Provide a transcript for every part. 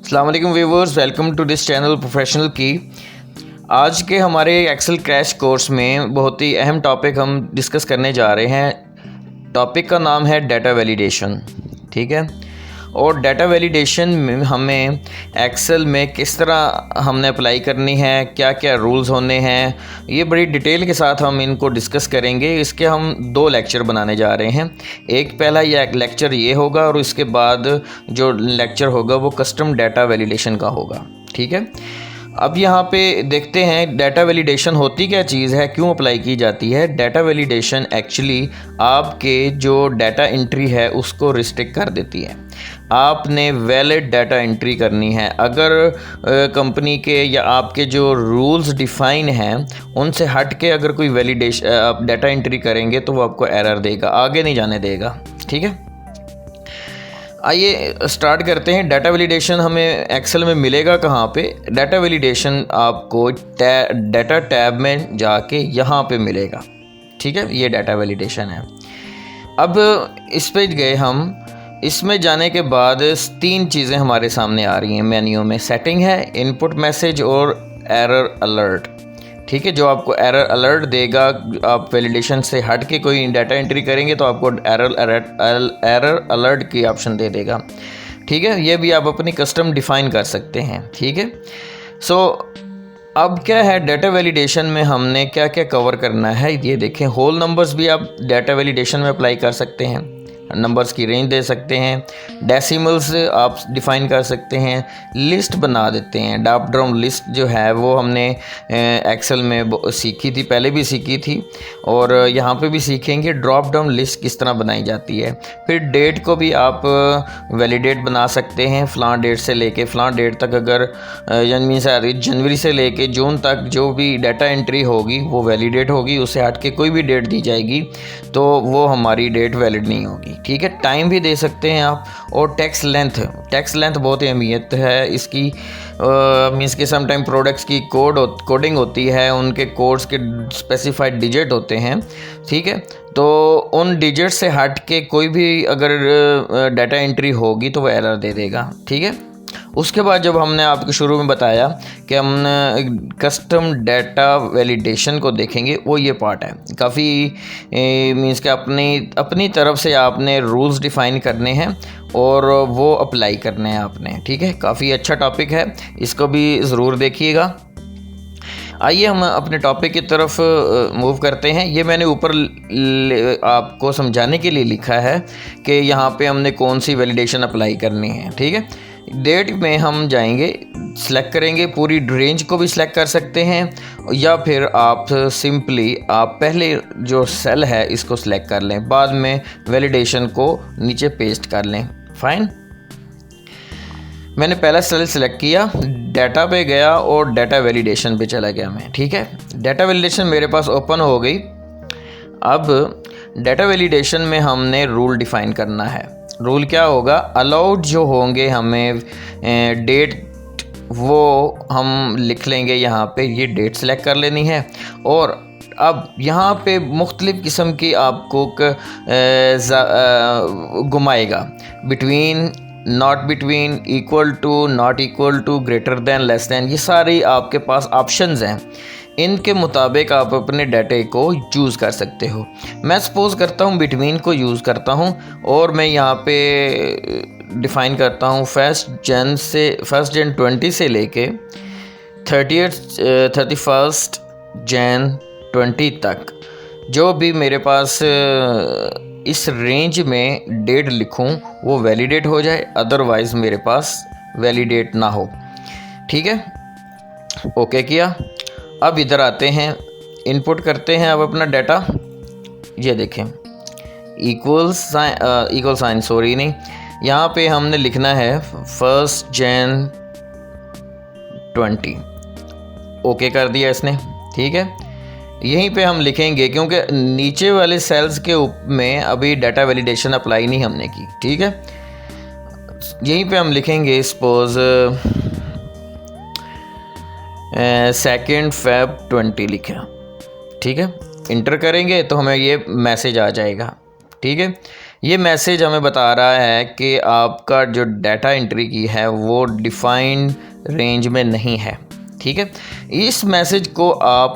अस्सलाम वालेकुम viewers, welcome to this channel professional की। आज के हमारे एक्सेल क्रैश कोर्स में बहुत ही अहम टॉपिक हम डिस्कस करने जा रहे हैं। टॉपिक का नाम है डाटा वैलिडेशन। ठीक है, और डाटा वैलिडेशन में हमें एक्सेल में किस तरह हमने अप्लाई करनी है, क्या क्या रूल्स होने हैं, ये बड़ी डिटेल के साथ हम इनको डिस्कस करेंगे। इसके हम 2 लेक्चर बनाने जा रहे हैं। एक पहला ये लेक्चर ये होगा और इसके बाद जो लेक्चर होगा वो कस्टम डाटा वैलिडेशन का होगा। ठीक है, अब यहाँ पे देखते हैं डाटा वैलिडेशन होती क्या चीज़ है, क्यों अप्लाई की जाती है। डाटा वैलिडेशन एक्चुअली आपके जो डाटा एंट्री है उसको रिस्ट्रिक्ट कर देती है। आपने वैलिड डाटा एंट्री करनी है। अगर कंपनी के या आपके जो रूल्स डिफ़ाइन हैं उनसे हट के अगर कोई वैलिडेशन आप डाटा एंट्री करेंगे तो वो आपको एरर देगा, आगे नहीं जाने देगा। ठीक है, आइए स्टार्ट करते हैं। डाटा वैलिडेशन हमें एक्सेल में मिलेगा कहाँ पे? डाटा वैलिडेशन आपको डाटा टैब में जाके यहाँ पे मिलेगा। ठीक है, ये डाटा वैलिडेशन है। अब इस पे गए हम, इसमें जाने के बाद 3 चीज़ें हमारे सामने आ रही हैं मेन्यू में। सेटिंग है, इनपुट मैसेज और एरर अलर्ट। ठीक है, जो आपको एरर अलर्ट देगा, आप वैलिडेशन से हट के कोई डाटा एंट्री करेंगे तो आपको एरर अलर्ट की ऑप्शन दे देगा। ठीक है, ये भी आप अपनी कस्टम डिफ़ाइन कर सकते हैं। ठीक है, सो अब क्या है डाटा वैलिडेशन में हमने क्या क्या कवर करना है ये देखें। होल नंबर्स भी आप डाटा वैलिडेशन में अप्लाई कर सकते हैं, नंबर्स की रेंज दे सकते हैं। डेसिमल्स आप डिफ़ाइन कर सकते हैं, लिस्ट बना देते हैं। ड्रॉप डाउन लिस्ट जो है वो हमने एक्सेल में सीखी थी, पहले भी सीखी थी और यहाँ पे भी सीखेंगे ड्रॉप डाउन लिस्ट किस तरह बनाई जाती है। फिर डेट को भी आप वैलिडेट बना सकते हैं, फ़लाँ डेट से लेके फ़लाँ डेट तक। अगर जनवरी से लेके जून तक जो भी डाटा एंट्री होगी वो वैलिडेट होगी, उससे हट के कोई भी डेट दी जाएगी तो वो हमारी डेट वैलिड नहीं होगी। ठीक है, टाइम भी दे सकते हैं आप। और टेक्स्ट लेंथ बहुत ही अहमियत है इसकी। मीन्स के समटाइम प्रोडक्ट्स की कोडिंग होती है, उनके कोड्स के स्पेसिफाइड डिजिट होते हैं। ठीक है, तो उन डिजिट से हट के कोई भी अगर डाटा एंट्री होगी तो वो एरर दे देगा। ठीक है, उसके बाद जब हमने आपको शुरू में बताया कि हम कस्टम डाटा वैलिडेशन को देखेंगे, वो ये पार्ट है। काफ़ी मीन्स कि अपनी तरफ से आपने रूल्स डिफ़ाइन करने हैं और वो अप्लाई करने हैं आपने। ठीक है, काफ़ी अच्छा टॉपिक है, इसको भी ज़रूर देखिएगा। आइए हम अपने टॉपिक की तरफ मूव करते हैं। ये मैंने ऊपर आपको समझाने के लिए लिखा है कि यहाँ पे हमने कौन सी वैलिडेशन अप्लाई करनी है। ठीक है, डेट में हम जाएंगे, सिलेक्ट करेंगे, पूरी रेंज को भी सिलेक्ट कर सकते हैं या फिर आप सिंपली आप पहले जो सेल है इसको सिलेक्ट कर लें, बाद में वैलिडेशन को नीचे पेस्ट कर लें। फाइन, मैंने पहला सेल सिलेक्ट किया, डाटा पे गया और डाटा वैलिडेशन पे चला गया मैं। ठीक है, डाटा वैलिडेशन मेरे पास ओपन हो गई। अब डाटा वैलिडेशन में हमने रूल डिफ़ाइन करना है। रूल क्या होगा? अलाउड जो होंगे हमें डेट वो हम लिख लेंगे यहाँ पे, ये डेट सेलेक्ट कर लेनी है। और अब यहाँ पे मुख्तलिफ़ किस्म की आपको घुमाएगा, between, not between, equal to, not equal to, greater than, less than, ये सारी आपके पास ऑप्शंस हैं। इनके मुताबिक आप अपने डाटे को यूज़ कर सकते हो। मैं सपोज़ करता हूँ बिटवीन को यूज़ करता हूँ और मैं यहाँ पे डिफ़ाइन करता हूँ 1 जन 20 से लेके 31 जन 20 तक जो भी मेरे पास इस रेंज में डेट लिखूं वो वैलिडेट हो जाए, अदरवाइज़ मेरे पास वैलिडेट ना हो। ठीक है, ओके किया। अब इधर आते हैं, इनपुट करते हैं अब अपना डाटा। ये देखें, इक्वल साइन सॉरी नहीं, यहाँ पे हमने लिखना है 1 जन 20। ओके कर दिया इसने। ठीक है, यहीं पे हम लिखेंगे क्योंकि नीचे वाले सेल्स के में अभी डाटा वैलिडेशन अप्लाई नहीं हमने की। ठीक है, यहीं पे हम लिखेंगे सपोज 2 Feb 20 लिखा। ठीक है, इंटर करेंगे तो हमें ये मैसेज आ जाएगा। ठीक है, ये मैसेज हमें बता रहा है कि आपका जो डाटा एंट्री की है वो डिफाइंड रेंज में नहीं है। ठीक है, इस मैसेज को आप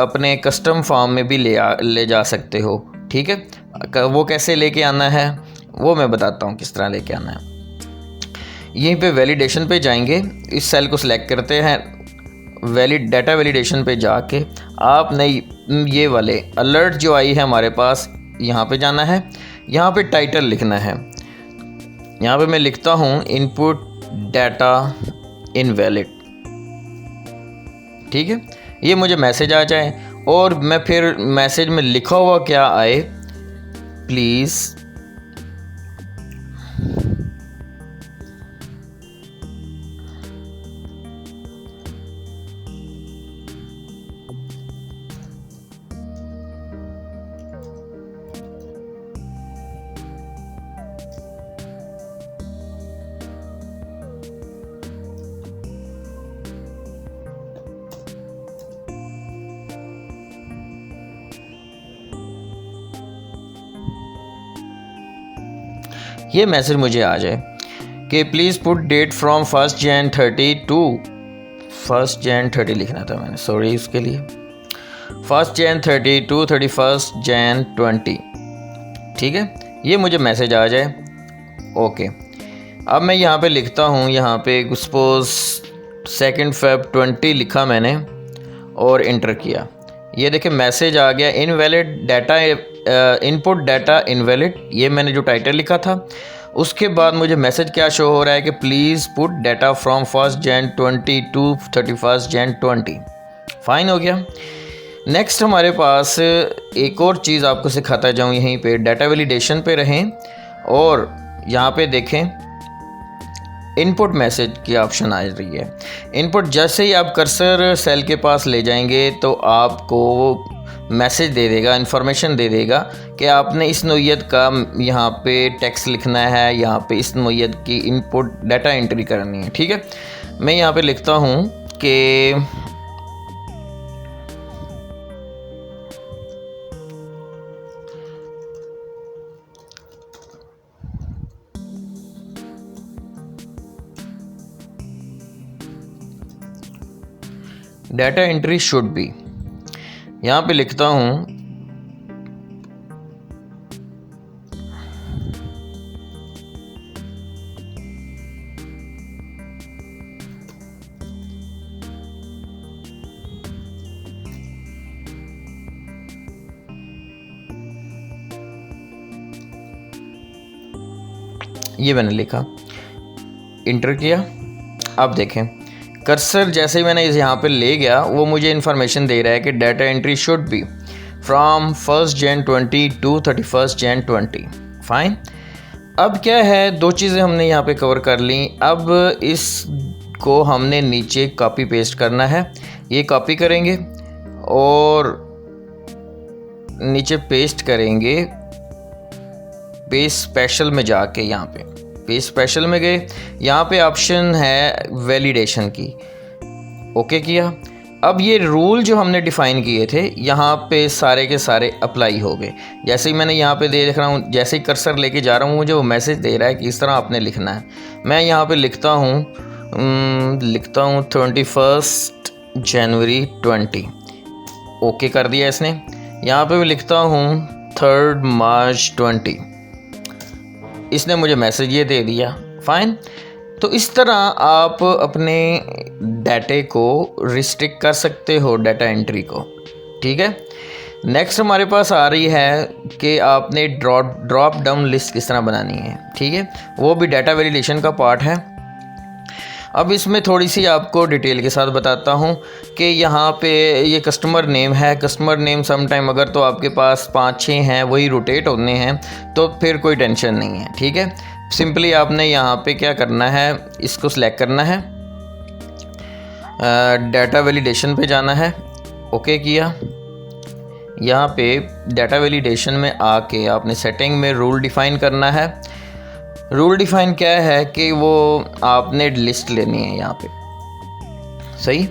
अपने कस्टम फॉर्म में भी ले जा सकते हो। ठीक है, वो कैसे लेके आना है वो मैं बताता हूँ किस तरह लेके आना है। यहीं पे वैलिडेशन पे जाएंगे, इस सेल को सिलेक्ट करते हैं, डाटा वैलिडेशन पे जाके आपने ये वाले अलर्ट जो आई है हमारे पास, यहाँ पे जाना है, यहाँ पे टाइटल लिखना है। यहाँ पे मैं लिखता हूँ इनपुट डाटा इनवैलिड। ठीक है, ये मुझे मैसेज आ जाए और मैं फिर मैसेज में लिखा हुआ क्या आए, प्लीज़ ये मैसेज मुझे आ जाए कि please put date from 1 Jan 30 to 1 Jan 30 लिखना था मैंने, सॉरी इसके लिए, 1 Jan 30 टू 31 Jan 20। ठीक है, ये मुझे मैसेज आ जाए। ओके, अब मैं यहाँ पे लिखता हूँ, यहाँ पे सपोज 2 Feb 20 लिखा मैंने और इंटर किया। ये देखिए मैसेज आ गया, invalid data, input data invalid, ये मैंने जो टाइटल लिखा था। उसके बाद मुझे मैसेज क्या शो हो रहा है कि please put data from 1 Jan 20 to 31 Jan 20। Fine हो गया। नेक्स्ट हमारे पास एक और चीज़ आपको सिखाता जाऊँ, यहीं पे डाटा वैलिडेशन पे रहें और यहाँ पे देखें इनपुट मैसेज की ऑप्शन आ रही है। इनपुट जैसे ही आप कर्सर सेल के पास ले जाएंगे तो आपको मैसेज दे देगा, इन्फॉर्मेशन दे देगा कि आपने इस नोयत का यहाँ पे टेक्स्ट लिखना है, यहाँ पे इस नोयत की इनपुट डाटा एंट्री करनी है। ठीक है, मैं यहाँ पे लिखता हूँ कि डाटा एंट्री शुड बी, यहाँ पे लिखता हूँ ये मैंने लिखा, इंटर किया। अब देखें कर्सर जैसे ही मैंने यहाँ पे ले गया वो मुझे इन्फॉर्मेशन दे रहा है कि data entry should be from 1 Jan 20 to 31 Jan 20। Fine. अब क्या है, दो चीज़ें हमने यहाँ पे कवर कर ली। अब इसको हमने नीचे कॉपी पेस्ट करना है। ये कॉपी करेंगे और नीचे पेस्ट करेंगे, पेस्ट स्पेशल में जाके यहाँ पे पेस्ट स्पेशल में गए, यहाँ पे ऑप्शन है वैलिडेशन की, ओके किया। अब ये रूल जो हमने डिफ़ाइन किए थे यहाँ पे सारे के सारे अप्लाई हो गए। जैसे ही मैंने यहाँ पे देख रहा हूँ, जैसे ही कर्सर लेके जा रहा हूँ मुझे वो मैसेज दे रहा है कि इस तरह आपने लिखना है। मैं यहाँ पे लिखता हूँ 21 January 20, ओके कर दिया इसने। यहाँ पे मैं लिखता हूँ 3 March 20, इसने मुझे मैसेज ये दे दिया। फाइन। तो इस तरह आप अपने डाटे को रिस्ट्रिक्ट कर सकते हो, डाटा एंट्री को। ठीक है, नेक्स्ट हमारे पास आ रही है कि आपने ड्रॉप डाउन लिस्ट किस तरह बनानी है। ठीक है, वो भी डाटा वैलिडेशन का पार्ट है। अब इसमें थोड़ी सी आपको डिटेल के साथ बताता हूँ कि यहाँ पे ये कस्टमर नेम है। कस्टमर नेम सम टाइम अगर तो आपके पास 5-6 हैं वही रोटेट होने हैं तो फिर कोई टेंशन नहीं है। ठीक है, सिंपली आपने यहाँ पे क्या करना है, इसको सिलेक्ट करना है, डाटा वैलिडेशन पे जाना है, ओके किया। यहाँ पे डाटा वैलिडेशन में आके आपने सेटिंग में रूल डिफ़ाइन करना है। रूल डिफ़ाइन क्या है कि वो आपने लिस्ट लेनी है यहाँ पे, सही।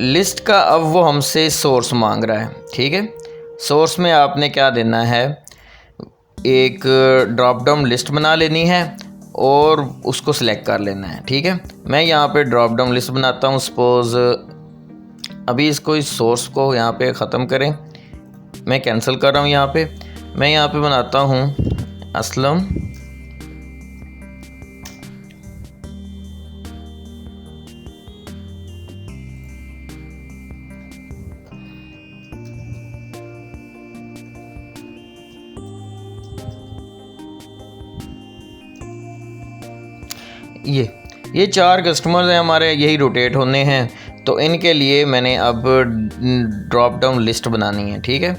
लिस्ट का अब वो हमसे सोर्स मांग रहा है। ठीक है, सोर्स में आपने क्या देना है, एक ड्रॉप डाउन लिस्ट बना लेनी है और उसको सिलेक्ट कर लेना है। ठीक है, मैं यहाँ पे ड्रॉप डाउन लिस्ट बनाता हूँ। सपोज़ अभी इसको, इस सोर्स को यहाँ पे ख़त्म करें, मैं कैंसिल कर रहा हूँ। यहाँ पे मैं यहाँ पे बनाता हूँ असलम ये 4 कस्टमर्स हैं हमारे, यही रोटेट होने हैं। तो इनके लिए मैंने अब ड्रॉप डाउन लिस्ट बनानी है। ठीक है,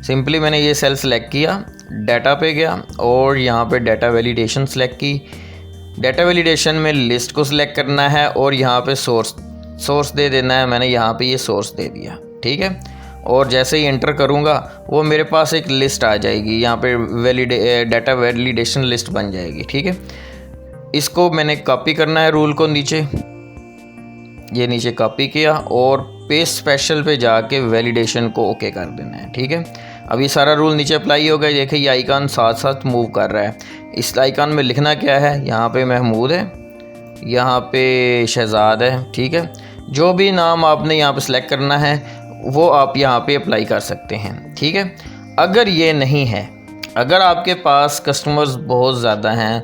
सिंपली मैंने ये सेल सेलेक्ट किया, डाटा पे गया और यहाँ पे डाटा वैलिडेशन सेलेक्ट की। डाटा वैलिडेशन में लिस्ट को सिलेक्ट करना है और यहाँ पे सोर्स दे देना है। मैंने यहाँ पे ये सोर्स दे दिया। ठीक है, और जैसे ही एंटर करूँगा वो मेरे पास एक लिस्ट आ जाएगी, यहाँ पे डाटा वैलिडेशन लिस्ट बन जाएगी। ठीक है, इसको मैंने कॉपी करना है रूल को नीचे, ये नीचे कॉपी किया और पेस्ट स्पेशल पे जाके वैलिडेशन को ओके कर देना है। ठीक है, अब ये सारा रूल नीचे अप्लाई हो गया। देखिए ये आइकन साथ साथ मूव कर रहा है। इस आइकन में लिखना क्या है, यहाँ पे महमूद है, यहाँ पे शहजाद है। ठीक है, जो भी नाम आपने यहाँ पे सिलेक्ट करना है वो आप यहाँ पे अप्लाई कर सकते हैं। ठीक है, अगर ये नहीं है, अगर आपके पास कस्टमर्स बहुत ज़्यादा हैं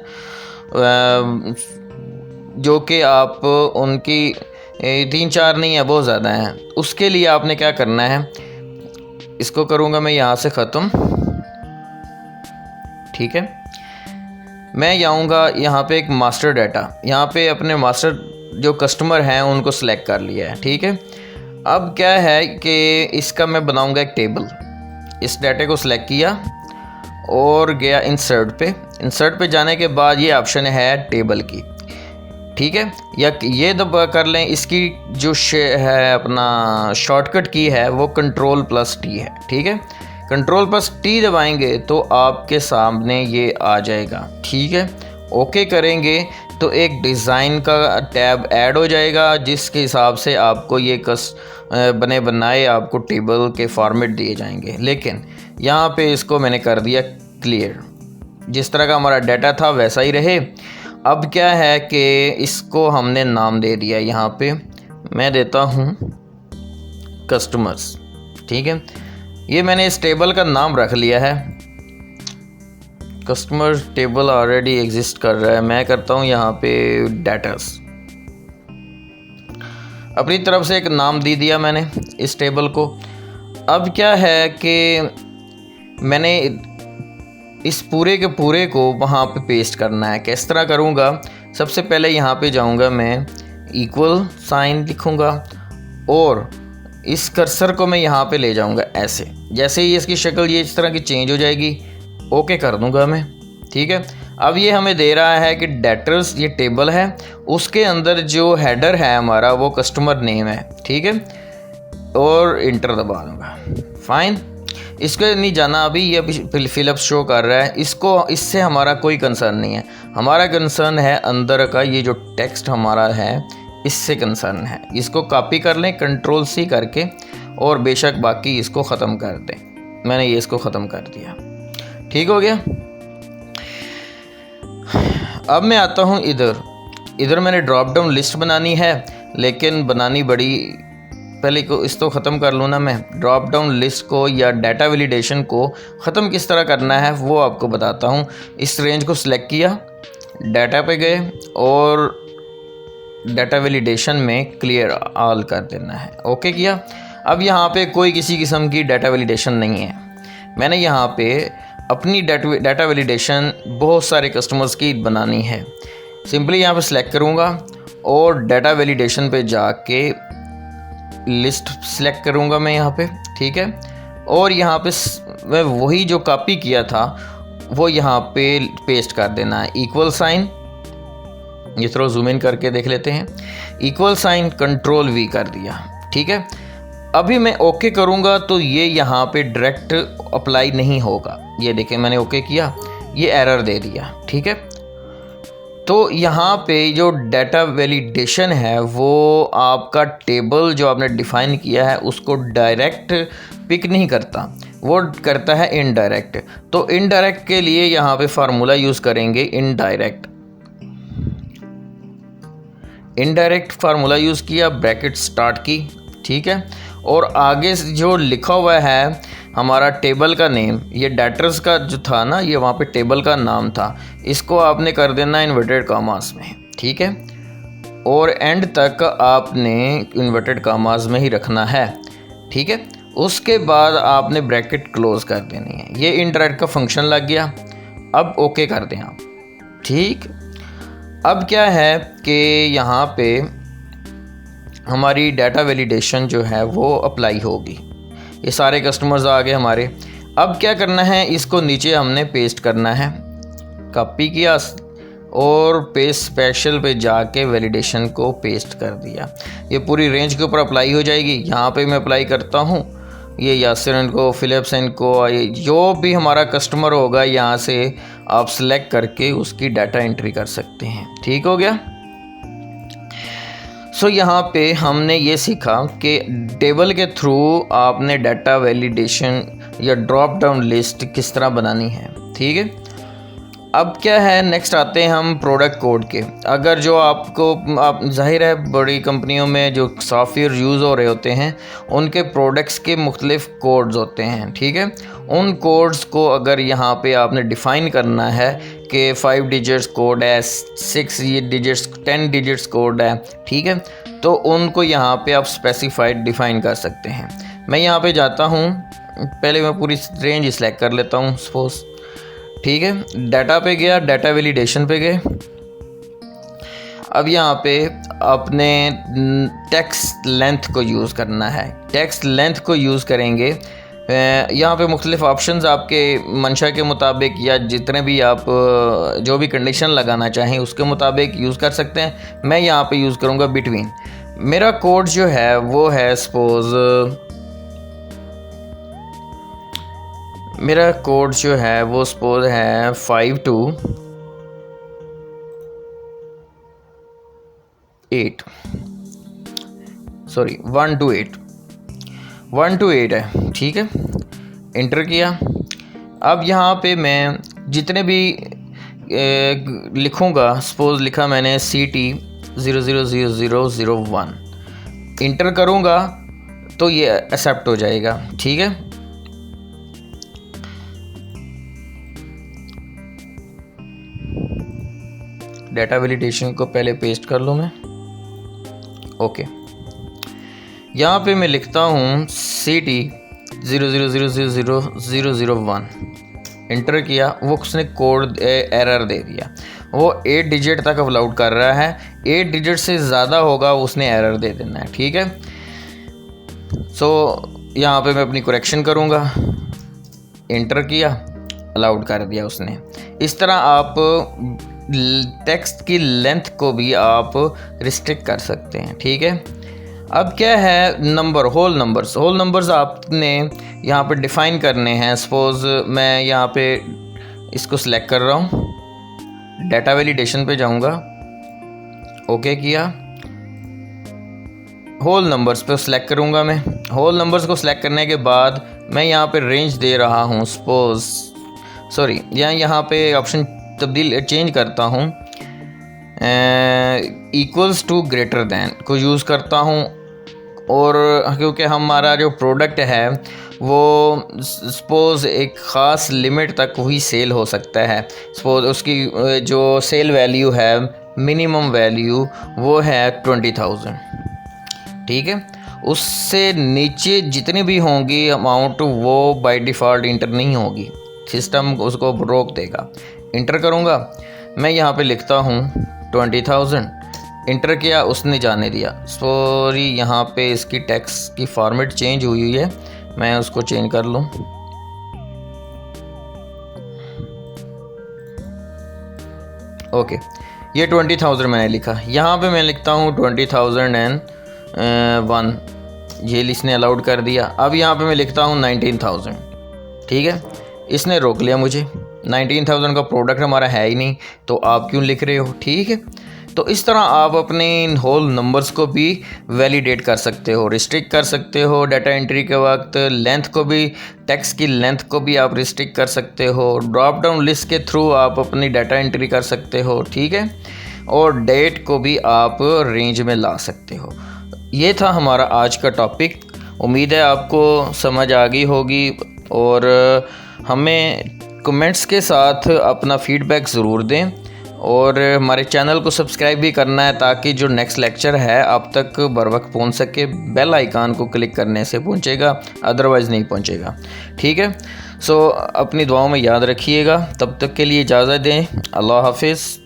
जो कि आप उनकी 3-4 नहीं है, बहुत ज़्यादा हैं, उसके लिए आपने क्या करना है, इसको करूँगा मैं यहाँ से ख़त्म। ठीक है, मैं जाऊँगा यहाँ पे एक मास्टर डाटा, यहाँ पे अपने मास्टर जो कस्टमर हैं उनको सिलेक्ट कर लिया है। ठीक है, अब क्या है कि इसका मैं बनाऊँगा एक टेबल। इस डाटे को सिलेक्ट किया और गया इंसर्ट पे जाने के बाद ये ऑप्शन है टेबल की। ठीक है, या ये दबा कर लें, इसकी जो है अपना शॉर्टकट की है वो Ctrl+T है। ठीक है, Ctrl+T दबाएंगे तो आपके सामने ये आ जाएगा। ठीक है, ओके करेंगे तो एक डिज़ाइन का टैब ऐड हो जाएगा जिसके हिसाब से आपको ये बने बनाए आपको टेबल के फॉर्मेट दिए जाएंगे। लेकिन यहाँ पे इसको मैंने कर दिया क्लियर, जिस तरह का हमारा डाटा था वैसा ही रहे। अब क्या है कि इसको हमने नाम दे दिया, यहाँ पे मैं देता हूँ कस्टमर्स। ठीक है, ये मैंने इस टेबल का नाम रख लिया है, कस्टमर टेबल ऑलरेडी एग्जिस्ट कर रहा है। मैं करता हूँ यहाँ पे डाटास, अपनी तरफ से एक नाम दे दिया मैंने इस टेबल को। अब क्या है कि मैंने इस पूरे के पूरे को वहाँ पे पेस्ट करना है। किस तरह करूँगा, सबसे पहले यहाँ पे जाऊँगा, मैं इक्वल साइन लिखूँगा और इस कर्सर को मैं यहाँ पे ले जाऊँगा ऐसे। जैसे ही इसकी शक्ल ये इस तरह की चेंज हो जाएगी, ओके कर दूँगा मैं। ठीक है, अब ये हमें दे रहा है कि डेटर्स ये टेबल है, उसके अंदर जो हेडर है हमारा वो कस्टमर नेम है। ठीक है, और इंटर दबा दूँगा। फाइन, इसको नहीं जाना अभी, ये अभी फिलअप शो कर रहा है, इससे हमारा कोई कंसर्न नहीं है। हमारा कंसर्न है अंदर का ये जो टेक्स्ट हमारा है, इससे कंसर्न है। इसको कॉपी कर लें Ctrl+C करके और बेशक बाकी इसको ख़त्म कर दें। मैंने ये इसको ख़त्म कर दिया। ठीक हो गया। अब मैं आता हूँ इधर मैंने ड्रॉप डाउन लिस्ट बनानी है, लेकिन बनानी बड़ी, पहले को इसको ख़त्म कर लूँ ना मैं। ड्रॉप डाउन लिस्ट को या डाटा वैलिडेशन को ख़त्म किस तरह करना है वो आपको बताता हूँ। इस रेंज को सिलेक्ट किया, डाटा पे गए और डाटा वैलिडेशन में क्लियर ऑल कर देना है। ओके किया। अब यहाँ पे कोई किसी किस्म की डाटा वैलिडेशन नहीं है। मैंने यहाँ पे अपनी डाटा वैलिडेशन बहुत सारे कस्टमर्स की बनानी है। सिंपली यहाँ पे सिलेक्ट करूँगा और डाटा वैलिडेशन पे जाके लिस्ट सिलेक्ट करूँगा मैं यहाँ पे। ठीक है, और यहाँ पे मैं वही जो कॉपी किया था वो यहाँ पे पेस्ट कर देना है। इक्वल साइन, ये थोड़ा जूम इन करके देख लेते हैं, इक्वल साइन Ctrl+V कर दिया। ठीक है, अभी मैं ओके करूँगा तो ये यहाँ पे डायरेक्ट अप्लाई नहीं होगा। ये देखें मैंने ओके किया, ये एरर दे दिया। ठीक है, तो यहाँ पे जो डाटा वैलिडेशन है वो आपका टेबल जो आपने डिफ़ाइन किया है उसको डायरेक्ट पिक नहीं करता, वो करता है इनडायरेक्ट। तो इनडायरेक्ट के लिए यहाँ पे फार्मूला यूज़ करेंगे इनडायरेक्ट। इनडायरेक्ट फार्मूला यूज़ किया, ब्रैकेट स्टार्ट की, ठीक है। और आगे जो लिखा हुआ है हमारा टेबल का नेम, ये डेटर्स का जो था ना, ये वहाँ पे टेबल का नाम था, इसको आपने कर देना इन्वर्टेड कामास में, ठीक है। और एंड तक आपने इन्वर्टेड कामास में ही रखना है, ठीक है। उसके बाद आपने ब्रैकेट क्लोज कर देनी है। ये इनडायरेक्ट का फंक्शन लग गया। अब ओके कर दें आप, ठीक। अब क्या है कि यहाँ पे हमारी डाटा वैलिडेशन जो है वो अप्लाई होगी। ये सारे कस्टमर्स आ गए हमारे। अब क्या करना है, इसको नीचे हमने पेस्ट करना है। कॉपी किया और पेस्ट स्पेशल पे जाके वैलिडेशन को पेस्ट कर दिया। ये पूरी रेंज के ऊपर अप्लाई हो जाएगी। यहाँ पे मैं अप्लाई करता हूँ, ये यासिर को, फिलिप्स को, जो भी हमारा कस्टमर होगा यहाँ से आप सेलेक्ट करके उसकी डाटा एंट्री कर सकते हैं। ठीक हो गया। सो यहाँ पे हमने ये सीखा कि टेबल के थ्रू आपने डाटा वैलिडेशन या ड्रॉप डाउन लिस्ट किस तरह बनानी है। ठीक है। अब क्या है, नेक्स्ट आते हैं हम प्रोडक्ट कोड के। अगर जो आप जाहिर है बड़ी कंपनियों में जो सॉफ्टवेयर यूज़ हो रहे होते हैं उनके प्रोडक्ट्स के मुख्तलिफ कोड्स होते हैं। ठीक है। उन कोड्स को अगर यहाँ पे आपने डिफ़ाइन करना है कि 5 डिजिट्स कोड है, 6 डिजिट्स 10 डिजिट्स कोड है, ठीक है, तो उनको यहाँ पे आप स्पेसिफाइड डिफ़ाइन कर सकते हैं। मैं यहाँ पे जाता हूँ, पहले मैं पूरी रेंज सेलेक्ट कर लेता हूँ सपोज। ठीक है। डाटा पे गया, डाटा वैलिडेशन पे गए। अब यहाँ पे अपने टेक्स्ट लेंथ को यूज़ करना है। टेक्स्ट लेंथ को यूज़ करेंगे। यहाँ पे मुख्तलिफ ऑप्शंस आपके मंशा के मुताबिक या जितने भी आप जो भी कंडीशन लगाना चाहें उसके मुताबिक यूज़ कर सकते हैं। मैं यहाँ पे यूज़ करूँगा बिटवीन। मेरा कोड जो है वो है सपोज, मेरा कोड जो है वो सपोज है 5 to 8, सॉरी 1 to 8, 1 to 8 है। ठीक है। इंटर किया। अब यहाँ पे मैं जितने भी लिखूँगा, सपोज लिखा मैंने CT 000001, इंटर करूँगा तो ये एक्सेप्ट हो जाएगा। ठीक है। डाटा वैलिडेशन को पहले पेस्ट कर लूँ मैं। ओके। यहाँ पे मैं लिखता हूँ CT 00000001, इंटर किया, वो उसने कोड एरर दे दिया। वो 8 डिजिट तक अलाउड कर रहा है, 8 डिजिट से ज़्यादा होगा उसने एरर दे देना है। ठीक है। सो यहाँ पे मैं अपनी करेक्शन करूँगा, इंटर किया, अलाउड कर दिया उसने। इस तरह आप टेक्स्ट की लेंथ को भी आप रिस्ट्रिक्ट कर सकते हैं। ठीक है। अब क्या है, नंबर, होल नंबर्स आपने यहाँ पे डिफ़ाइन करने हैं। सपोज मैं यहाँ पे इसको सिलेक्ट कर रहा हूँ, डाटा वैलिडेशन पे जाऊँगा, ओके किया, होल नंबर्स पे सिलेक्ट करूँगा मैं। होल नंबर्स को सिलेक्ट करने के बाद मैं यहाँ पे रेंज दे रहा हूँ, सपोज सॉरी यहाँ पे ऑप्शन तब्दील चेंज करता हूँ, इक्वल्स टू ग्रेटर दैन को यूज़ करता हूँ। और क्योंकि हमारा जो प्रोडक्ट है वो सपोज़ एक ख़ास लिमिट तक ही सेल हो सकता है। सपोज़ उसकी जो सेल वैल्यू है, मिनिमम वैल्यू वो है 20,000। ठीक है। उससे नीचे जितनी भी होंगी अमाउंट वो बाय डिफ़ॉल्ट इंटर नहीं होगी, सिस्टम उसको रोक देगा। इंटर करूँगा, मैं यहाँ पे लिखता हूँ 20,000, इंटर किया, उसने जाने दिया। सॉरी यहाँ पे इसकी टेक्स्ट की फॉर्मेट चेंज हुई है, मैं उसको चेंज कर लूँ। ओके, ये 20,000 मैंने लिखा। यहाँ पे मैं लिखता हूँ 20,001, ये इसने अलाउड कर दिया। अब यहाँ पे मैं लिखता हूँ 19,000। ठीक है। इसने रोक लिया मुझे। 19,000 का प्रोडक्ट हमारा है ही नहीं, तो आप क्यों लिख रहे हो? ठीक है, तो इस तरह आप अपने इन होल नंबर्स को भी वैलिडेट कर सकते हो, रिस्ट्रिक्ट कर सकते हो डाटा एंट्री के वक्त। लेंथ को भी, टेक्स्ट की लेंथ को भी आप रिस्ट्रिक्ट कर सकते हो। ड्रॉप डाउन लिस्ट के थ्रू आप अपनी डाटा एंट्री कर सकते हो, ठीक है, और डेट को भी आप रेंज में ला सकते हो। ये था हमारा आज का टॉपिक। उम्मीद है आपको समझ आ गई होगी, और हमें कमेंट्स के साथ अपना फीडबैक ज़रूर दें, और हमारे चैनल को सब्सक्राइब भी करना है ताकि जो नेक्स्ट लेक्चर है आप तक बर वक्त पहुँच सके। बेल आइकन को क्लिक करने से पहुँचेगा, अदरवाइज़ नहीं पहुँचेगा, ठीक है। सो अपनी दुआओं में याद रखिएगा। तब तक के लिए इजाज़त दें। अल्लाह हाफिज़।